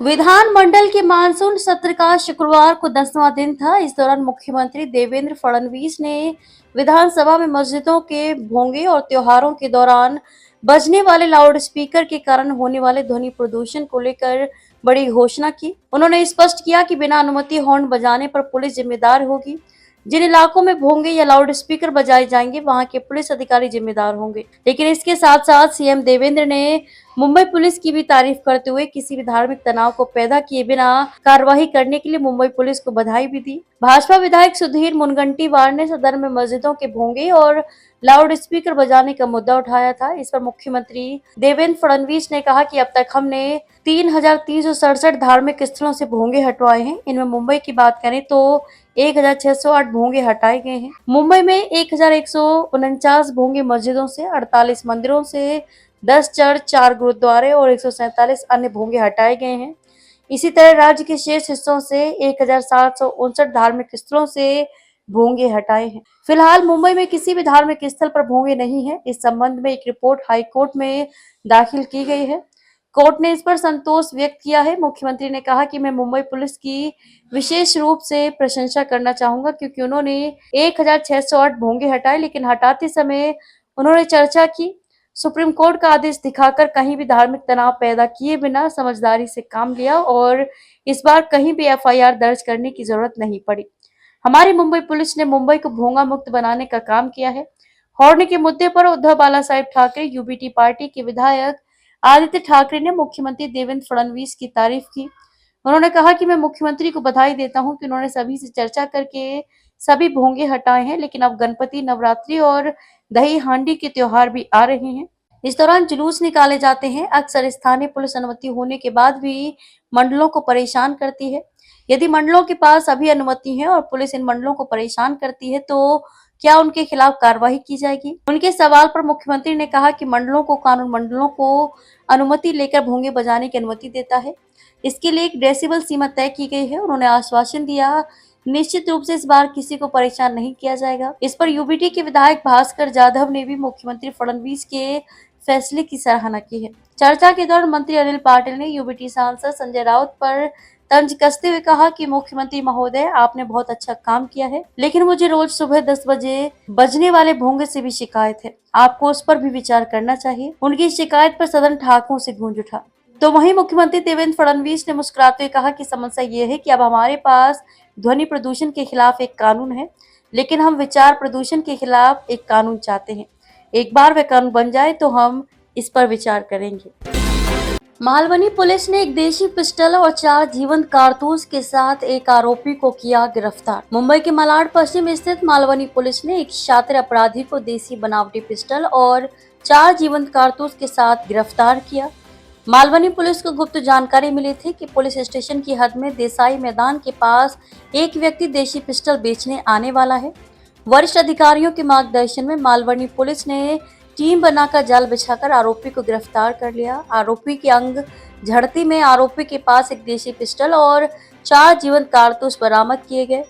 विधानमंडल के मानसून सत्र का शुक्रवार को 10वां दिन था। इस दौरान मुख्यमंत्री देवेंद्र फडणवीस ने विधानसभा में मस्जिदों के भोंगे और त्योहारों के दौरान बजने वाले लाउड स्पीकर के कारण होने वाले ध्वनि प्रदूषण को लेकर बड़ी घोषणा की। उन्होंने स्पष्ट किया कि बिना अनुमति हॉर्न बजाने पर पुलिस जिम्मेदार होगी। जिन इलाकों में भोंगे या लाउड स्पीकर बजाए जाएंगे वहां के पुलिस अधिकारी जिम्मेदार होंगे। लेकिन इसके साथ साथ सीएम देवेंद्र ने मुंबई पुलिस की भी तारीफ करते हुए किसी भी धार्मिक तनाव को पैदा किए बिना कार्रवाई करने के लिए मुंबई पुलिस को बधाई भी दी। भाजपा विधायक सुधीर मुनगंटीवार ने सदन में मस्जिदों के भोंगे और लाउड स्पीकर बजाने का मुद्दा उठाया था। इस पर मुख्यमंत्री देवेंद्र फडणवीस ने कहा कि अब तक हमने 3,367 धार्मिक स्थलों से भोंगे हटवाए हैं। इनमें मुंबई की बात करें तो 1,608 भोंगे हटाए गए हैं। मुंबई में 1,149 भोंगे मस्जिदों से, 48 मंदिरों से, 10 चर्च, 4 गुरुद्वारे और 147 अन्य भोंगे हटाए गए हैं। इसी तरह राज्य के शेष हिस्सों से 1,759 धार्मिक स्थलों से भोंगे हटाए हैं। फिलहाल मुंबई में किसी भी धार्मिक स्थल पर भोंगे नहीं है। इस संबंध में एक रिपोर्ट हाई कोर्ट में दाखिल की गई है। कोर्ट ने इस पर संतोष व्यक्त किया है। मुख्यमंत्री ने कहा कि मैं मुंबई पुलिस की विशेष रूप से प्रशंसा करना चाहूंगा क्योंकि उन्होंने 1,608 भोंगे हटाए, लेकिन हटाते समय उन्होंने चर्चा की। सुप्रीम कोर्ट का आदेश दिखाकर कहीं भी धार्मिक तनाव पैदा किए बिना समझदारी से काम लिया और इस बार कहीं भी एफआईआर दर्ज करने की जरूरत नहीं पड़ी। हमारी मुंबई पुलिस ने मुंबई को भोंगा मुक्त बनाने का काम किया है। हॉर्न के मुद्दे पर उद्धव बालासाहेब ठाकरे यूबीटी पार्टी के विधायक आदित्य ठाकरे ने मुख्यमंत्री देवेंद्र फडणवीस की तारीफ की। उन्होंने कहा कि मैं मुख्यमंत्री को बधाई देता हूं कि उन्होंने सभी से चर्चा करके सभी भोंगे हटाए हैं, लेकिन अब गणपति, नवरात्रि और दही हांडी के त्योहार भी आ रहे हैं। इस दौरान जुलूस निकाले जाते हैं। अक्सर स्थानीय पुलिस अनुमति होने के बाद भी मंडलों को परेशान करती है। यदि मंडलों के पास अभी अनुमति है और पुलिस इन मंडलों को परेशान करती है तो क्या उनके खिलाफ कार्रवाई की जाएगी? उनके सवाल पर मुख्यमंत्री ने कहा कि मंडलों को कानून मंडलों को अनुमति लेकर भोंगे बजाने की अनुमति देता है। इसके लिए एक डेसिबल सीमा तय की गई है। उन्होंने आश्वासन दिया निश्चित रूप से इस बार किसी को परेशान नहीं किया जाएगा। इस पर यूबीटी के विधायक भास्कर जाधव ने भी मुख्यमंत्री फडणवीस के फैसले की सराहना की है। चर्चा के दौरान मंत्री अनिल पाटिल ने यूबीटी सांसद संजय राउत पर तंज कसते हुए कहा कि मुख्यमंत्री महोदय, आपने बहुत अच्छा काम किया है, लेकिन मुझे रोज सुबह 10 बजे बजने वाले भोंगे से भी शिकायत है। आपको उस पर भी विचार करना चाहिए। उनकी शिकायत पर सदन ठहाकों से गूंज उठा। तो वहीं मुख्यमंत्री देवेंद्र फडणवीस ने मुस्कुराते हुए कहा कि समस्या ये है कि अब हमारे पास ध्वनि प्रदूषण के खिलाफ एक कानून है, लेकिन हम विचार प्रदूषण के खिलाफ एक कानून चाहते हैं। एक बार वह कानून बन जाए तो हम इस पर विचार करेंगे। मालवनी पुलिस ने एक देशी पिस्टल और 4 जीवंत कारतूस के साथ एक आरोपी को किया गिरफ्तार। मुंबई के मलाड पश्चिम स्थित मालवनी पुलिस ने एक शातिर अपराधी को देसी बनावटी पिस्टल और 4 जीवंत कारतूस के साथ गिरफ्तार किया। मालवनी पुलिस को गुप्त जानकारी मिली थी कि पुलिस स्टेशन की हद में देसाई मैदान के पास एक व्यक्ति देशी पिस्टल बेचने आने वाला है। वरिष्ठ अधिकारियों के मार्गदर्शन में मालवनी पुलिस ने टीम बनाकर जाल बिछाकर आरोपी को गिरफ्तार कर लिया। आरोपी की अंग झड़ती में आरोपी के पास एक देशी पिस्टल और 4 जीवंत कारतूस बरामद किए गए।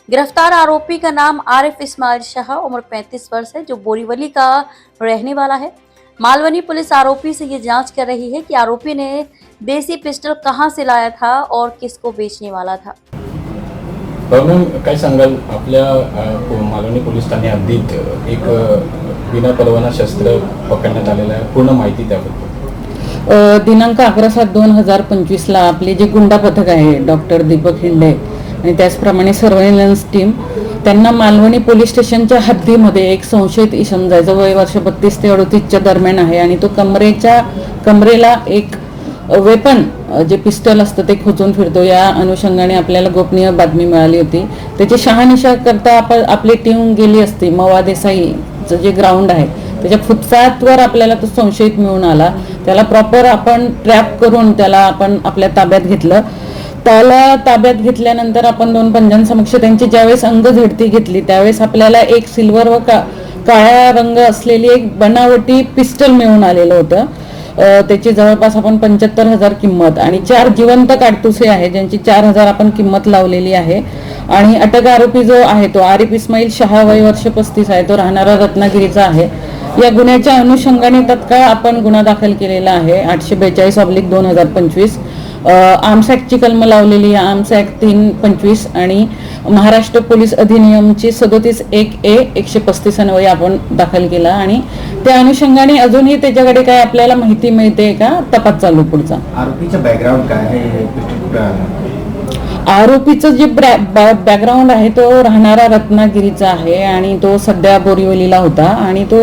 गिरफ्तार आरोपी का नाम आरिफ इस्माइल शाह, उम्र 35 वर्ष है, जो बोरीवली का रहने वाला है। मालवनी पुलिस आरोपी से ये जांच कर रही है कि आरोपी ने देसी पिस्टल कहां से लाया था और किसको बेचने वाला था। मॅम, काय सांगाल, आपल्या मालवणी पोलीस ठाणे हद्दीत एक बिना परवाना शस्त्र पकडण्यात आलेलं आहे, पूर्ण माहिती त्याबद्दल? दिनांक 11/7/2025 ला आपले जे गुंडा पथक आहे, डॉक्टर दीपक हिंडे आणि त्याचप्रमाणे सर्व्हेलन्स टीम, त्यांना मालवणी पोलीस स्टेशनच्या हद्दीमध्ये एक संशयित इसम, ज्याचं वय वर्ष 32 ते 38च्या दरम्यान आहे आणि तो कमरेला एक वेपन जे पिस्टल असतं ते खोचून फिरतो, या अनुषंगाने आपल्याला गोपनीय बातमी मिळाली होती। त्याची शहानिशा करता आपली टीम गेली असती। मवा देसाईचं जे ग्राउंड आहे त्याच्या फुटपाथवर आपल्याला तो संशयित मिळून आला। त्याला प्रॉपर आपण ट्रॅप करून त्याला आपण आपल्या ताब्यात घेतलं। त्याला ताब्यात घेतल्यानंतर आपण 2 पंजांसमक्ष त्यांची ज्यावेळेस अंग झडती घेतली त्यावेळेस आपल्याला एक सिल्वर व काळ्या रंग असलेली एक बनावटी पिस्टल मिळून आलेलं होतं। त्याची जवळपास आपण 75,000 किंमत आणि 4 जिवंत काडतुसे आहे ज्यांची 4,000 आपण किंमत लावलेली आहे। आणि अटक आरोपी जो आहे तो आरिफ इस्माईल शाह, वय वर्ष 35 आहे, तो राहणारा रत्नागिरीचा आहे। या गुन्ह्याच्या अनुषंगाने तत्काळ आपण गुन्हा दाखल केलेला आहे 842/2025 आर्म्स ॲक्टची कलमं लावलेली आहे. आर्म्स ॲक्ट 325 आणि महाराष्ट्र पोलीस अधिनियमची 37(1)A 135 अन्वये आपण दाखल केला आणि त्या अनुषंगाने अजूनही त्याच्याकडे काय आपल्याला माहिती मिळते का तपास चालू पुढचा. आरोपीचं बॅकग्राऊंड काय आहे, हे पिस्टल कुठं आलं? आरोपीचं जे बॅकग्राऊंड आहे तो राहणारा रत्नागिरीचा आहे आणि तो सध्या बोरिवलीला होता आणि तो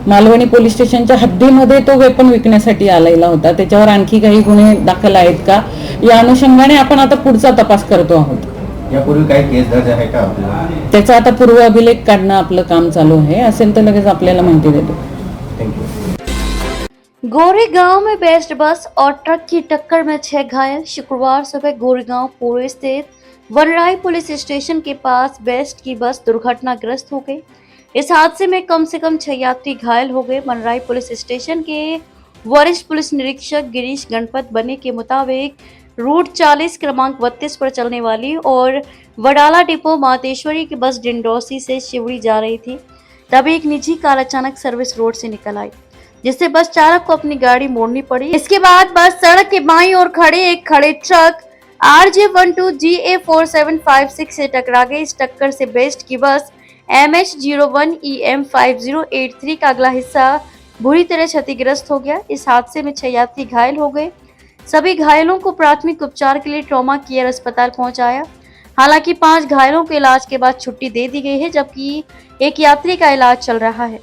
मालवणी पोलीस स्टेशनच्या हद्दीमध्ये तो वेपन विकण्यासाठी आलेला होता. त्याच्यावर आणखी काही गुन्हे दाखल आहेत का या अनुषंगाने आपण आता पुढचा तपास करतो आहोत. यापूर्वी काही केस दर्ज आहे का आपल्याला? त्याचा आता पूर्व अभिलेख काढणं आपलं काम चालू आहे. असेल तर लगेच आपल्याला माहिती देतो. थँक्यू. गोरेगांव में बेस्ट बस और ट्रक की टक्कर में 6 घायल। शुक्रवार सुबह गोरेगांव पूर्व स्थित वनराई पुलिस स्टेशन के पास बेस्ट की बस दुर्घटनाग्रस्त हो गई। इस हादसे में कम से कम 6 यात्री घायल हो गए। वनराई पुलिस स्टेशन के वरिष्ठ पुलिस निरीक्षक गिरीश गणपत बने के मुताबिक रूट 40 क्रमांक 32 पर चलने वाली और वडाला डिपो मातेश्वरी की बस डिंडौसी से शिवड़ी जा रही थी। तभी एक निजी कार अचानक सर्विस रोड से निकल आई, जिससे बस चालक को अपनी गाड़ी मोड़नी पड़ी। इसके बाद बस सड़क के बाईं ओर खड़े ट्रक RJ12GA4756 से टकरा गई। इस टक्कर से बेस्ट की बस MH01EM5083 का अगला हिस्सा बुरी तरह क्षतिग्रस्त हो गया। इस हादसे में 6 यात्री घायल हो गए। सभी घायलों को प्राथमिक उपचार के लिए ट्रॉमा केयर अस्पताल पहुंचाया। हालांकि 5 घायलों को इलाज के बाद छुट्टी दे दी गई है, जबकि एक यात्री का इलाज चल रहा है।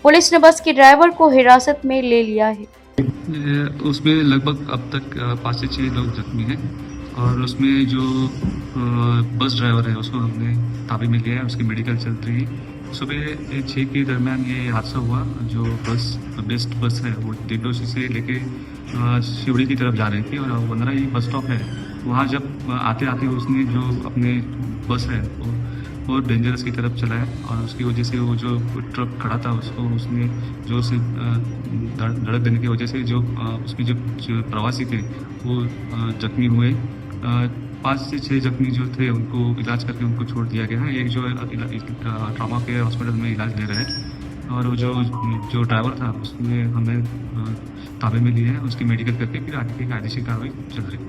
पुलिस ने बस के ड्राइवर को हिरासत में ले लिया है। उसमें लगभग अब तक 5 से 6 लोग जख्मी हैं और उसमें जो बस ड्राइवर है उसको हमने ताबे में लिया है, उसकी मेडिकल चल रही है। सुबह 6 के दरमियान ये हादसा हुआ। जो बेस्ट बस है वो डिंडौसी से लेके शिवड़ी की तरफ जा रही थी और वनराई बस स्टॉप है वहाँ जब आते आते उसने जो अपने बस है वो डेंजरस की तरफ चलाया और उसकी वजह से वो जो ट्रक खड़ा था उसको उसने जो उसे धड़क देने की वजह से जो उसमें जो प्रवासी थे वो जख्मी हुए। 5 से 6 जख्मी जो थे उनको इलाज करके उनको छोड़ दिया गया है। एक जो ट्रॉमा केयर हॉस्पिटल में इलाज ले रहा है और वो जो ड्राइवर था उसने हमें ताबे में लिया है, उसकी मेडिकल करके फिर आगे की कायदेशीर कार्रवाई चल रही है।